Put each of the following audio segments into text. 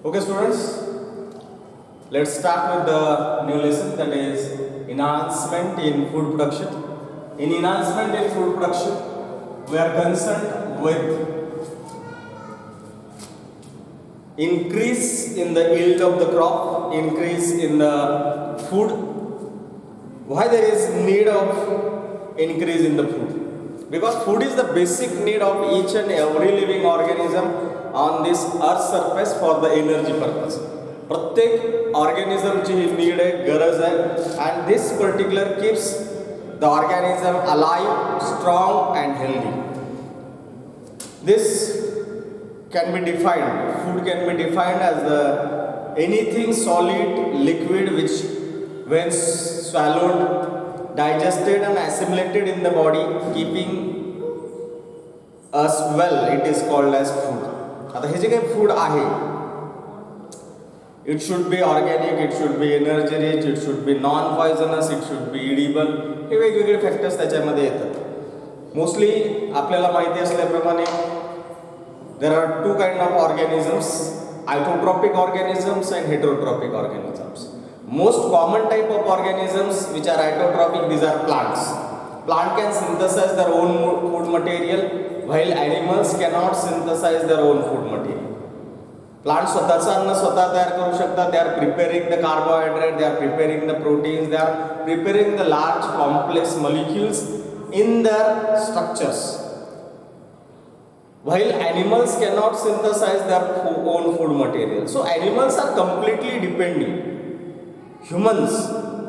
Okay, students, let's start with the new lesson, that is enhancement in food production. In enhancement in food production, we are concerned with increase in the yield of the crop, increase in the food. Why there is need of increase in the food? Because food is the basic need of each and every living organism on this earth surface for the energy purpose. प्रत्येक ऑर्गॅनिझमची ही need आहे, गरज आहे, and this particular keeps the organism alive, strong and healthy. This can be defined, food can be defined as the anything solid, liquid which when swallowed, digested and assimilated in the body, keeping us well, it is called as food. आता हे जे काही food आहे, it should be organic, it should be energy rich, it should be non poisonous, it should be edible. हे वेगवेगळे factors त्याच्यामध्ये येतात. Mostly आपल्याला माहिती असल्याप्रमाणे there are two kind of organisms, autotrophic organisms and heterotrophic organisms. Most common type of organisms which are autotrophic, these are plants. Plant can synthesize their own food material, while animals cannot synthesize their own food material. Plant स्वतःचं अन्न स्वतः तयार करू शकतात. They are preparing the carbohydrate, they are preparing the proteins, they are preparing the large complex molecules in their structures. While animals cannot synthesize their own food material. So animals are completely dependent. Humans,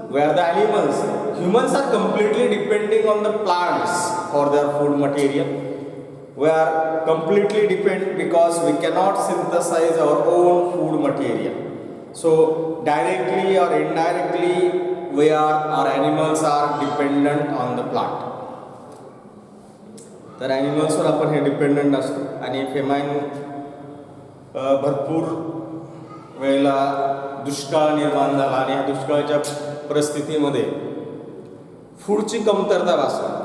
where the animals, humans are completely depending on the plants for their food material. We are completely dependent because we cannot synthesize our own food material. So directly or indirectly, our animals are dependent on the plant. तर ॲनिमल्सवर आपण हे dependent असतो आणि famine भरपूर वेळेला दुष्काळ निर्माण झाला आणि या दुष्काळाच्या परिस्थितीमध्ये फूडची कमतरता भासली.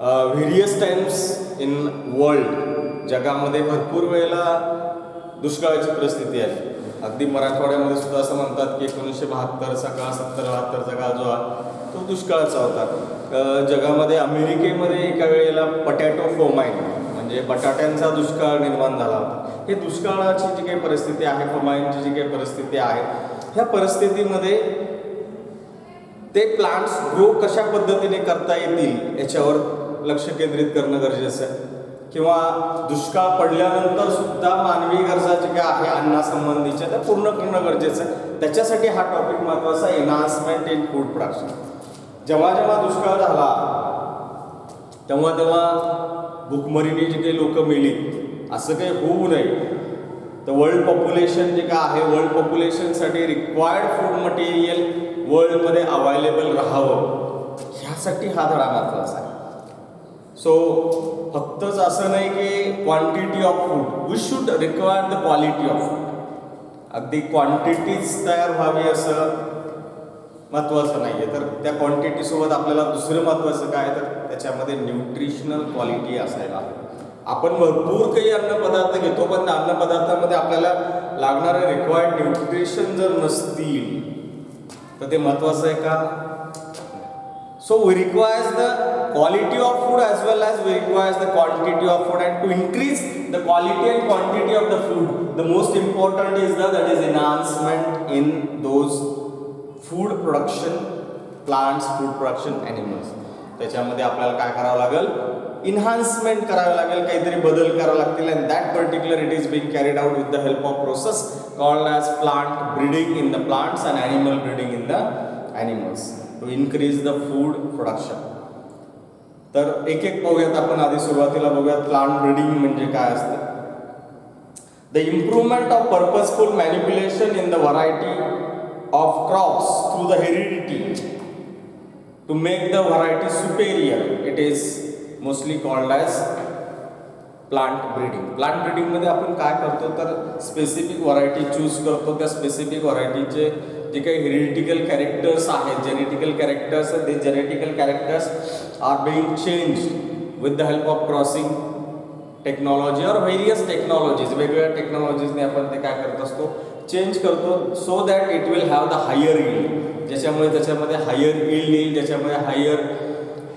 व्हेरियस टाइम्स इन वर्ल्ड, जगामध्ये भरपूर वेळेला दुष्काळाची परिस्थिती आहे. अगदी मराठवाड्यामध्ये सुद्धा असं म्हणतात की 1972चा काळ, 70-72चा काळ जो आहे तो दुष्काळाचा होता. जगामध्ये अमेरिकेमध्ये एका वेळेला पटॅटो फोमाईन म्हणजे बटाट्यांचा दुष्काळ निर्माण झाला होता. हे दुष्काळाची जी काही परिस्थिती आहे, फोमाईनची जी काही परिस्थिती आहे, ह्या परिस्थितीमध्ये ते प्लांट्स ग्रो कशा पद्धतीने करता येतील याच्यावर लक्ष केंद्रित करणं गरजेचं आहे. किंवा दुष्काळ पडल्यानंतर सुद्धा मानवी गरजा जी काय आहे अन्नासंबंधीच्या त्या पूर्ण करणं गरजेचं आहे. त्याच्यासाठी हा टॉपिक महत्त्वाचा आहे, एनहान्समेंट इन फूड प्रोडक्शन. जेव्हा जेव्हा दुष्काळ झाला तेव्हा तेव्हा भूकमरीने जे काही लोक मेली, असं काही होऊ नये तर वर्ल्ड पॉप्युलेशन जे काय आहे, वर्ल्ड पॉप्युलेशनसाठी रिक्वायर्ड फूड मटेरियल वर्ल्डमध्ये अवेलेबल राहावं, ह्यासाठी हा धडा महत्त्वाचा आहे. सो फक्तच असं नाही की quantity of food, we should require the quality of food. अगदी क्वांटिटीज तयार व्हावी असं महत्त्वाचं नाही आहे, तर त्या क्वांटिटीसोबत आपल्याला दुसरं महत्त्वाचं काय तर त्याच्यामध्ये न्यूट्रिशनल क्वालिटी असायला हवी. आपण भरपूर काही अन्नपदार्थ घेतो, पण त्या अन्नपदार्थामध्ये आपल्याला लागणारे रिक्वायर्ड न्यूट्रिशन जर नसतील तर ते महत्त्वाचं आहे का? So we requires the quality of food as well as we requires the quantity of food, and to increase the quality and quantity of the food, the most important is that is enhancement in those food production, plants, food production, animals. त्याच्यामध्ये आपल्याला काय करावं लागेल? Enhancement करावं लागेल, काहीतरी बदल करावे लागतील. and that particular it is being carried out with the help of process called as plant breeding in the plants and animal breeding in the animals to increase the food production. तर एक एक पाहूयात आपण. आधी सुरुवातीला बघूयात plant breeding म्हणजे काय असतं. The improvement of purposeful manipulation in the variety of crops through the heredity to make the variety superior, it is mostly called as plant breeding. Plant breeding मध्ये आपण काय करतो तर स्पेसिफिक व्हरायटी चूज करतो. त्या स्पेसिफिक व्हरायटीचे जे काही हेरिडिटिकल कॅरेक्टर्स आहेत, जेनेटिकल कॅरेक्टर्स, ते genetical characters are being changed with the help of crossing technology और व्हेरियस टेक्नॉलॉजीज, वेगवेगळ्या टेक्नॉलॉजीजने आपण ते काय करत असतो, चेंज करतो, so that it will have the higher yield, ज्याच्यामुळे त्याच्यामध्ये हायर यील्ड येईल, ज्याच्यामुळे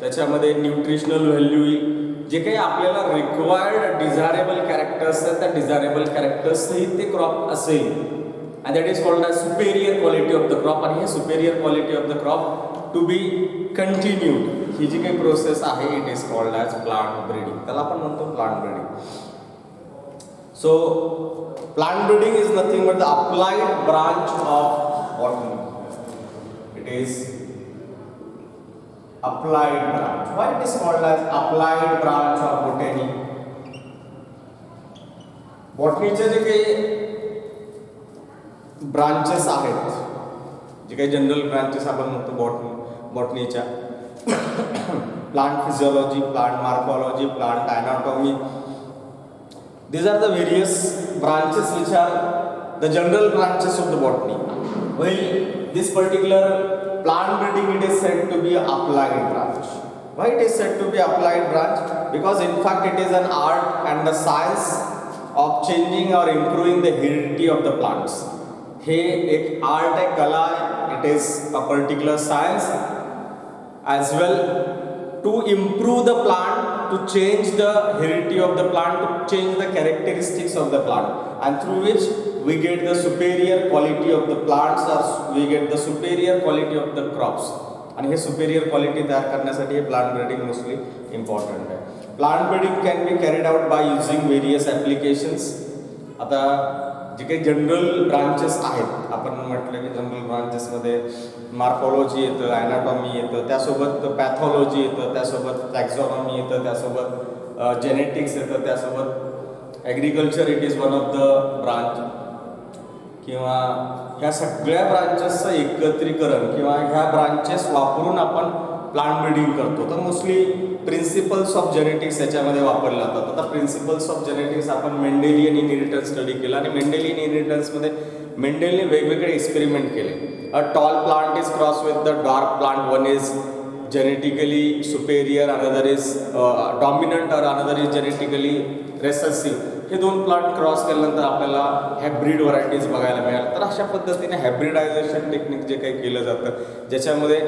त्याच्यामध्ये न्यूट्रिशनल व्हॅल्यू येईल, जे काही आपल्याला रिक्वायर्ड डिझायरेबल कॅरेक्टर्स आहेत त्या डिझायरेबल कॅरेक्टर्स सहित ते क्रॉप असेल, and that is called as superior quality of the crop. आणि हे superior quality of the crop to be continued, ही जी काही प्रोसेस आहे it is called as plant breeding, त्याला आपण म्हणतो plant breeding. So plant breeding is nothing but the applied branch of botany. इट इज applied branch. Why it is called as applied branch of botany? बॉटनीचे जे काही branches आहेत, जे काही जनरल ब्रांचेस आपण म्हणतो बॉटनीच्या, plant physiology, plant morphology, plant anatomy, these are the various branches which are the general branches of the botany. While this particular plant breeding, it is said to be applied branch. Why it is said to be applied branch? Because in fact it is an art and the science of changing or improving the heredity of the plants. हे एक art आहे, कला आहे, it is a particular science as well to improve the plant, to change the heredity of the plant, to change the characteristics of the plant, and through which we get the superior quality of the plants or we get the superior quality of the crops. आणि हे superior quality तयार करण्यासाठी हे plant breeding mostly important आहे. Plant breeding can be carried out by using various applications. आता जे काही general branches आहेत, आपण म्हटलं की जनरल ब्रांचेसमध्ये मार्फॉलॉजी येतं, ॲनाटॉमी येतं, त्यासोबत पॅथॉलॉजी येतं, त्यासोबत टॅक्झॉनॉमी येतं, त्यासोबत जेनेटिक्स येतं, त्यासोबत agriculture it is one of the branch, किंवा ह्या सगळ्या ब्रांचेसचं एकत्रीकरण किंवा ह्या ब्रांचेस वापरून आपण प्लांट ब्रीडिंग करतो. तर मोस्टली प्रिन्सिपल्स ऑफ जेनेटिक्स याच्यामध्ये वापरले जातात. आता प्रिन्सिपल्स ऑफ जेनेटिक्स आपण मेंडेलियन इनहेरिटन्स स्टडी केला आणि मेंडेलियन इनहेरिटन्समध्ये मेंडेलने वेगवेगळे एक्सपेरिमेंट केले. A tall plant is cross with the dark plant, one is genetically superior, another is dominant और अनदर इज जेनेटिकली रेसेसिव्ह. हे दोन प्लांट क्रॉस केल्यानंतर आपल्याला हायब्रिड व्हरायटीज बघायला मिळाल्या. तर अशा पद्धतीने हायब्रिडायझेशन टेक्निक जे काही केलं जातं, ज्याच्यामध्ये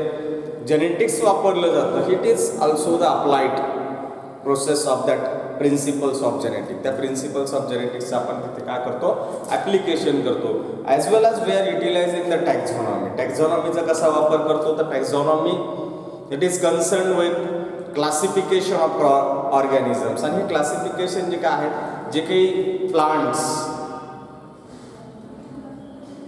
जेनेटिक्स वापरलं जातं, it is also the applied process of that principles of genetics. त्या प्रिन्सिपल्स ऑफ जेनेटिक्सचं आपण तिथे काय करतो, ॲप्लिकेशन करतो. As well as we are utilising the taxonomy. टॅक्झॉनॉमीचा कसा वापर करतो, तर taxonomy it is concern with classification of organisms. आणि हे क्लासिफिकेशन जे काय आहेत, जे काही plants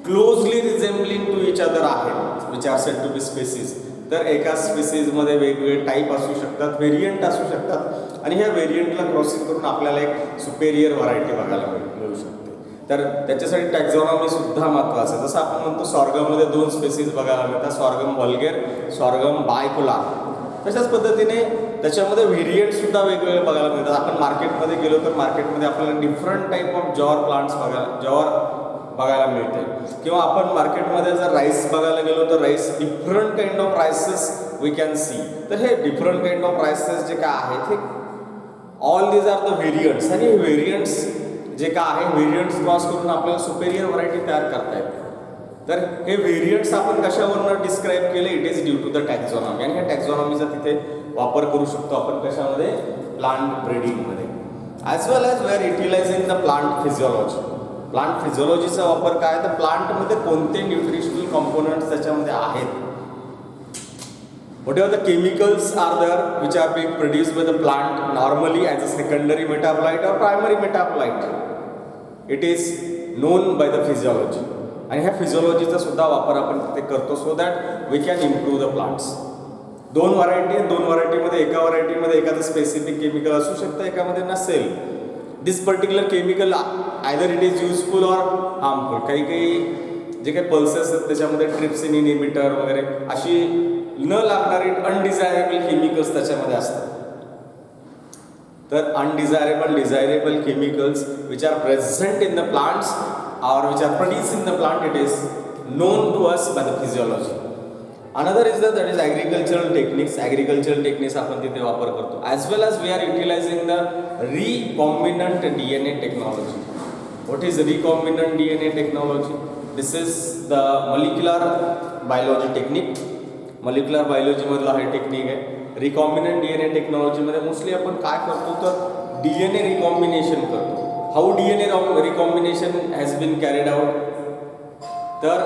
closely resembling to each other आहेत, which are said to be species. तर एका स्पेसीजमध्ये वेगवेगळे टाईप असू शकतात, व्हेरियंट असू शकतात, आणि ह्या व्हेरियंटला क्रॉसिंग करून आपल्याला एक सुपेरियर व्हरायटी बघायला मिळू शकते. तर त्याच्यासाठी टॅक्झॉनॉमी सुद्धा महत्त्वाचं आहे. जसं आपण म्हणतो सॉर्गममध्ये 2 स्पेसीज बघायला मिळतात, सॉर्गम व्हल्गेर, सॉर्गम बायपोलार. तशाच पद्धतीने त्याच्यामध्ये व्हेरियंट सुद्धा वेगवेगळे बघायला मिळतात. आपण मार्केटमध्ये गेलो तर मार्केटमध्ये आपल्याला different type of jaw plants बघायला मिळते. किंवा आपण मार्केटमध्ये जर राईस बघायला गेलो तर rice different kind of rices we can see. तर हे डिफरंट काइंड ऑफ राईसेस जे काय आहेत, हे all these are the variants. आणि हे व्हेरियंट्स जे काय आहे, व्हेरियंट्स क्रॉस करून आपल्याला सुपेरियर व्हरायटी तयार करता येते. तर हे व्हेरियंट्स आपण कशावरनं डिस्क्राईब केले, it is due to the taxonomy. आणि ह्या टॅक्झॉनॉमीचा तिथे वापर करू शकतो आपण कशामध्ये, प्लांट ब्रीडिंगमध्ये. As well as we are utilising the plant physiology. Plant फिजिओलॉजीचा वापर काय, तर प्लांटमध्ये कोणते न्यूट्रिशनल कॉम्पोनंट्स त्याच्यामध्ये आहेत, whatever the chemicals are there which are being produced by the plant normally as a secondary metabolite or primary metabolite, it is known by the physiology. आणि ह्या फिजिओलॉजीचा सुद्धा वापर आपण तिथे करतो, so that we can improve the plants. 2 variety आहेत, 2 व्हरायटीमध्ये एका व्हरायटीमध्ये एखादं स्पेसिफिक केमिकल असू शकतं, एकामध्ये नसेल. This particular chemical either it is useful or harmful. काही जे काही पल्सेस आहेत त्याच्यामध्ये ट्रिप्सिन इनिबिटर वगैरे अशी न लागणारी अनडिझायरेबल केमिकल्स त्याच्यामध्ये असतात. तर undesirable, desirable chemicals which are present in the plants or which are produced in the plant, it is known to us by the physiology. Another is that is agricultural techniques. Agricultural techniques आपण तिथे वापर करतो. As well as we are utilising the recombinant DNA technology. What is recombinant DNA technology? This is the molecular biology technique. Molecular बायोलॉजीमधला हे technique आहे. Recombinant DNA टेक्नॉलॉजीमध्ये mostly आपण काय करतो तर DNA रिकॉम्बिनेशन करतो. How DNA recombination has been carried out? तर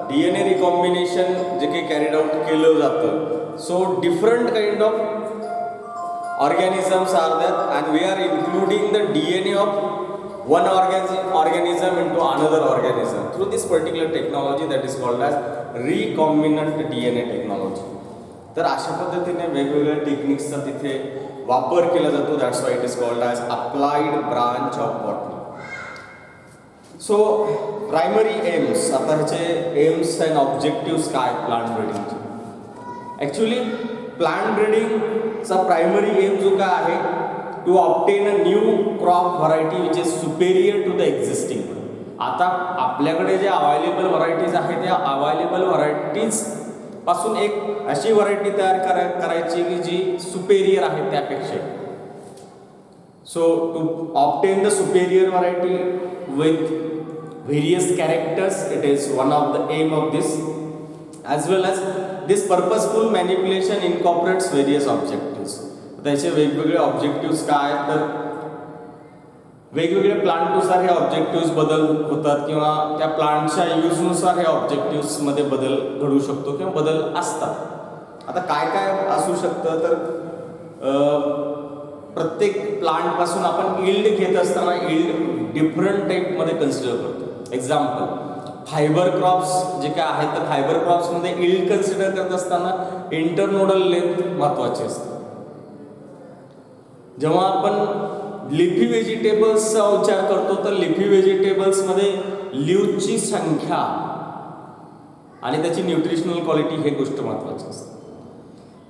DNA रिकॉम्बिनेशन जे काही कॅरिड आउट केलं जातं, so different kind of organisms are that and we are including the DNA of one organism into another organism through this particular technology that is called as recombinant DNA technology. तर अशा पद्धतीने वेगवेगळ्या टेक्निक्सचा तिथे वापर केला जातो. That's why it is called as applied branch of botany. So primary aims, आता ह्याचे एम्स अँड ऑब्जेक्टिव्स काय प्लांट ब्रीडिंगचे? ॲक्च्युली प्लांट ब्रीडिंगचा प्रायमरी एम जो काय आहे, to obtain a new crop variety which is superior to the existing. आता आपल्याकडे जे अवेलेबल व्हरायटीज आहेत त्या अवेलेबल व्हरायटीज पासून एक अशी व्हरायटी तयार करायची की जी सुपेरियर आहे त्यापेक्षा. So to obtain the superior variety with various characters, it is one of the aim of this, as well as this purposeful manipulation incorporates various objectives. त्याचे वेगवेगळे ऑब्जेक्टिव्स काय आहेत तर वेगवेगळ्या प्लांटनुसार हे ऑब्जेक्टिव्स बदल होतात किंवा त्या प्लांटच्या यूजनुसार हे ऑब्जेक्टिव्समध्ये बदल घडू शकतो किंवा बदल असतात. आता काय काय असू शकतं तर प्रत्येक प्लांटपासून आपण इल्ड घेत असताना इल्ड डिफरंट टाईपमध्ये कन्सिडर करतो. एक्झाम्पल फायबर क्रॉप्स जे काय आहेत तर फायबर क्रॉप्समध्ये इल्ड कन्सिडर करत असताना इंटरनोडल लेंथ महत्त्वाची असते. जेव्हा आपण लिफी व्हेजिटेबल्सचा विचार करतो तर लिफी व्हेजिटेबल्समध्ये लीव्हची संख्या आणि त्याची न्यूट्रिशनल क्वालिटी हे गोष्ट महत्त्वाची असते.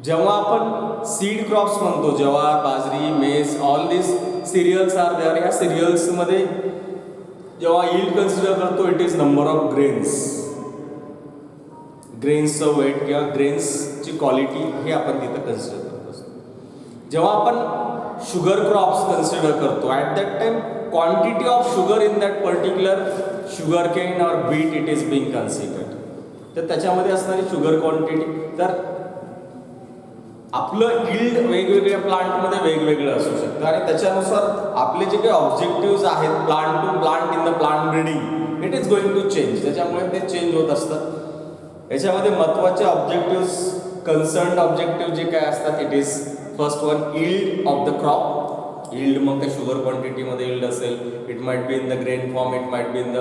जेव्हा आपण सीड क्रॉप्स म्हणतो, jowar, bajra, maize, all this cereals are there, ह्या सिरियल्समध्ये जेव्हा यील्ड कन्सिडर करतो इट इज नंबर ऑफ ग्रेन्सचं वेट किंवा ग्रेन्सची क्वालिटी हे आपण तिथं कन्सिडर करत असतो. जेव्हा आपण शुगर क्रॉप्स कन्सिडर करतो at that time quantity of sugar in that particular sugarcane or beet it is being considered. तर त्याच्यामध्ये असणारी शुगर क्वांटिटी, तर आपलं यील्ड वेगवेगळ्या प्लांटमध्ये वेगवेगळं असू शकतं आणि त्याच्यानुसार आपले जे काही ऑब्जेक्टिव्ज आहेत plant to plant in the plant breeding it is going to change. त्याच्यामुळे ते चेंज होत असतात. याच्यामध्ये महत्त्वाचे ऑब्जेक्टिव्स, कन्सर्न्ड ऑब्जेक्टिव्ह जे काय असतात it is first one yield of the crop. Yield मग ते शुगर क्वांटिटीमध्ये यील्ड असेल, it might be in the grain form, it might be in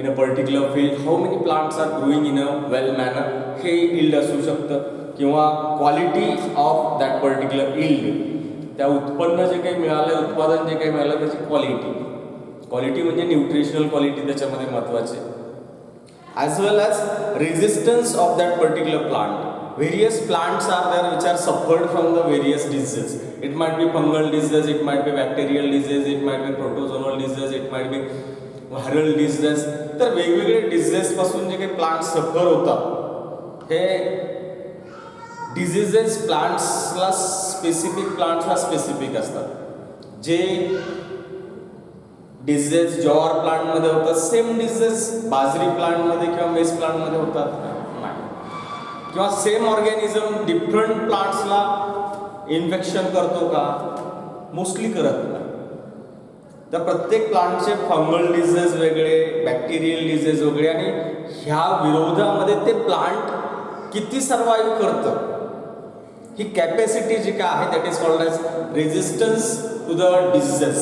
a particular field, how many plants are growing in a well manner, हे yield असू शकतं. किंवा quality of that particular yield, त्या उत्पन्न जे काही मिळालं, उत्पादन जे काही मिळालं त्याची क्वालिटी म्हणजे न्यूट्रिशनल क्वालिटी त्याच्यामध्ये महत्त्वाची. As well as resistance of that particular plant. Various plants are there which are suffered from the various disease. It might be fungal disease, it might be bacterial disease, it might be protozonal disease, it might be viral disease. तर वेगवेगळे डिझीजपासून जे काही plant सफर होतात हे diseases प्लांट्सला specific असतात. जे disease ज्वार प्लांटमध्ये होतात सेम डिझीज बाजरी प्लांटमध्ये किंवा मेस प्लांटमध्ये होतात नाही. किंवा सेम ऑर्गॅनिझम डिफरंट प्लांट्सला इन्फेक्शन करतो का? मोस्टली करत नाही. तर प्रत्येक प्लांटचे फंगल डिझीज वेगळे, बॅक्टेरियल डिझीज वेगळे आणि ह्या विरोधामध्ये ते प्लांट किती सर्वाईव्ह करतं ही कॅपॅसिटी जी काय आहे that is called as resistance to the diseases.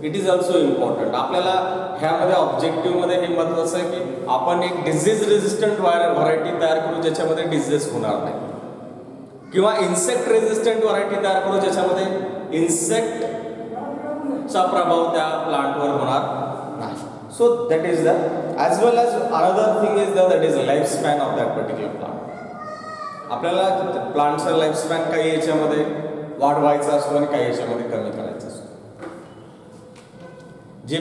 It is also important. आपल्याला ह्यामध्ये ऑब्जेक्टिव्हमध्ये हे महत्त्वाचं आहे की आपण एक डिझीज रेझिस्टंट व्हरायटी तयार करू ज्याच्यामध्ये डिझीज होणार नाही, किंवा इन्सेक्ट रेझिस्टंट व्हरायटी तयार करू ज्याच्यामध्ये इन्सेक्टचा प्रभाव त्या प्लांटवर होणार नाही. So that is the as well as another thing is that is life span of that particular plant. आपल्याला प्लांटचा लाईफ स्पॅन काही याच्यामध्ये वाढवायचा असतो आणि काही याच्यामध्ये कमी करायचा असतो. जे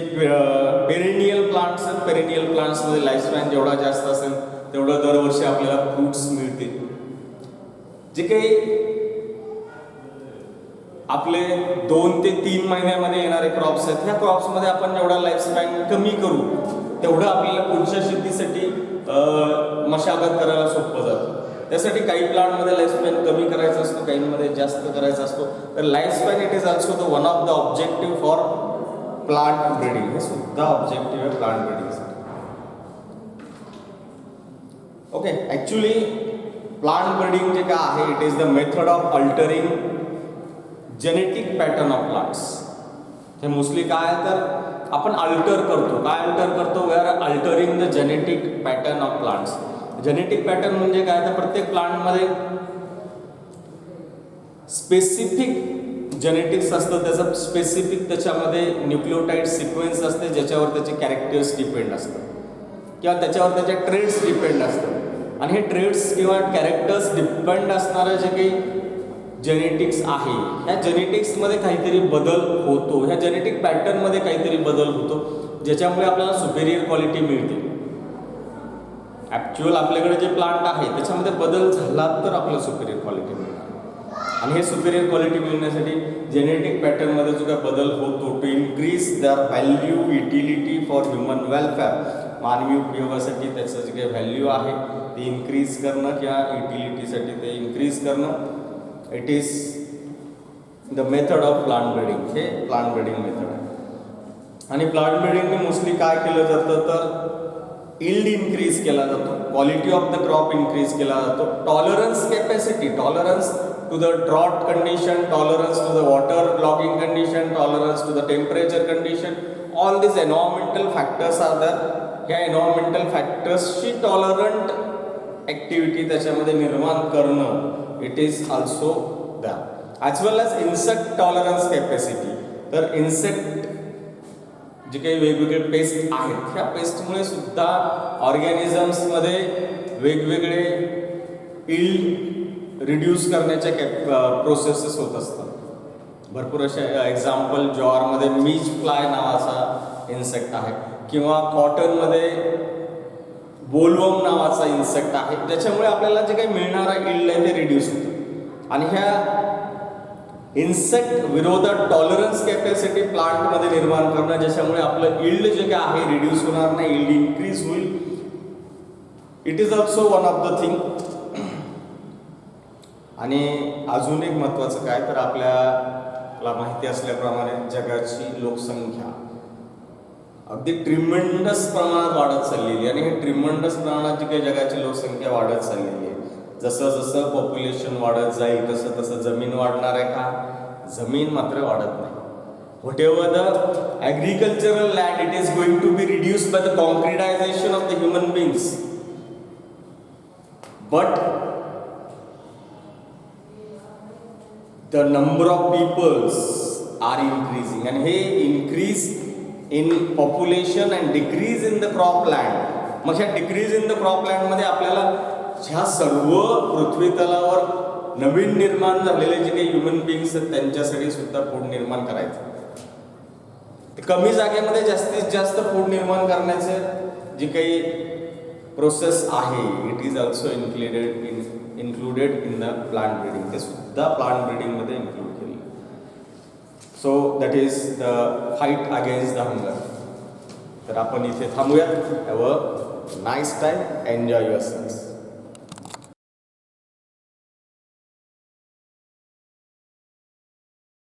पेरेनियल प्लांट्स आहेत, पेरेनियल प्लांट्समध्ये लाईफ स्पॅन जेवढा जास्त असेल तेवढं दरवर्षी आपल्याला फ्रूट्स मिळतील. जे काही आपले 2 ते 3 महिन्यामध्ये येणारे क्रॉप्स आहेत, ह्या क्रॉप्समध्ये आपण जेवढा लाईफ स्पॅन कमी करू तेवढं आपल्याला पुढच्या शेतीसाठी मशागत करायला सोपं जातं. त्यासाठी काही प्लांटमध्ये लाईफ स्पॅन कमी करायचा असतो, काहींमध्ये जास्त करायचा असतो. तर life span it is also the one of the objective for plant breeding. हे सुद्धा ऑब्जेक्टिव्ह आहे प्लांट ब्रीडिंगसाठी. ओके, ॲक्च्युली प्लांट ब्रीडिंग जे काय आहे, it is the method of altering genetic pattern of plants. हे मोस्टली काय आहे तर आपण अल्टर करतो. काय अल्टर करतो? We are altering the genetic pattern of plants. Genetic pattern म्हणजे काय तर प्रत्येक प्लांटमध्ये स्पेसिफिक जेनेटिक्स असतं, त्याचं स्पेसिफिक त्याच्यामध्ये न्यूक्लिओटाइड सिक्वेन्स असते ज्याच्यावर त्याचे कॅरेक्टर्स डिपेंड असतात किंवा त्याच्यावर त्याचे ट्रेड्स डिपेंड असतात. आणि हे ट्रेड्स किंवा कॅरेक्टर्स डिपेंड असणारे जे काही जेनेटिक्स आहे, ह्या जेनेटिक्समध्ये काहीतरी बदल होतो, ह्या जेनेटिक पॅटर्नमध्ये काहीतरी बदल होतो ज्याच्यामुळे आपल्याला सुपेरियर क्वालिटी मिळते. ॲक्च्युअल आपल्याकडे जे प्लांट आहे त्याच्यामध्ये बदल झाला तर आपल्याला सुपेरियर क्वालिटी मिळणार. आणि हे सुपेरियर क्वालिटी मिळण्यासाठी जेनेटिक पॅटर्नमध्ये जो काय बदल होतो टू इन्क्रीज दर value utility for human welfare, मानवी उपयोगासाठी त्याचं जे काही व्हॅल्यू आहे ते इन्क्रीज करणं किंवा युटिलिटीसाठी ते इन्क्रीज करणं, it is the method of plant breeding. हे प्लांट ब्रीडिंग मेथड आहे. आणि प्लांट ब्रीडिंगने मोस्टली काय केलं जातं तर इल्ड इन्क्रीज केला जातो, quality of the crop increase केला जातो, tolerance capacity, tolerance to the drought condition, tolerance to the water blocking condition, tolerance to the temperature condition, all this environmental factors are there. ह्या environmental फॅक्टर्सची tolerant activity त्याच्यामध्ये निर्माण करणं, it is also that. As well as insect tolerance capacity. तर insect जे काही वेगवेगळे paste आहेत, ह्या पेस्टमुळे सुद्धा ऑर्गॅनिझम्समध्ये वेगवेगळे इल्ड रिड्यूस करण्याच्या प्रोसेसेस होत असतात. भरपूर असे एक्झाम्पल, ज्वारमध्ये मीज फ्लाय नावाचा इन्सेक्ट आहे किंवा कॉटनमध्ये बोलवम नावाचा इन्सेक्ट आहे, ज्याच्यामुळे आपल्याला जे काही मिळणारा इल्ड आहे ते रिड्यूस होतं. आणि ह्या इन्सेक्ट विरोधात टॉलरन्स कॅपॅसिटी प्लांटमध्ये निर्माण करणं, ज्याच्यामुळे आपलं इल्ड जे काय आहे रिड्यूस होणार नाही, इल्ड इन्क्रीज होईल. It is also one of the thing. आणि अजून एक महत्त्वाचं काय तर आपल्याला माहिती असल्याप्रमाणे जगाची लोकसंख्या अगदी ट्रिमेंडस प्रमाणात वाढत चाललेली आहे. आणि हे ट्रिमेंडस प्रमाणात जी काही जगाची लोकसंख्या वाढत चाललेली आहे, जसं जसं पॉप्युलेशन वाढत जाईल तसं तसं जमीन वाढणार आहे का? जमीन मात्र वाढत नाही. Whatever the agricultural land, it is going to be reduced by the concretisation of the human beings. But the number of peoples are increasing. आणि हे increase in population and decrease in the crop land. मग ह्या decrease in the crop लँडमध्ये आपल्याला ह्या सर्व पृथ्वी तलावर नवीन निर्माण झालेले जे काही ह्युमन बिंग्स आहेत त्यांच्यासाठी सुद्धा फूड निर्माण करायचं. कमी जागेमध्ये जास्तीत जास्त फूड निर्माण करण्याचे जी काही प्रोसेस आहे, it is also included in the plant breeding. ते सुद्धा प्लांट ब्रीडिंगमध्ये इन्क्लूड केले. So that is the fight against the hunger. तर आपण इथे थांबूयात. Have a nice time, enjoy your self.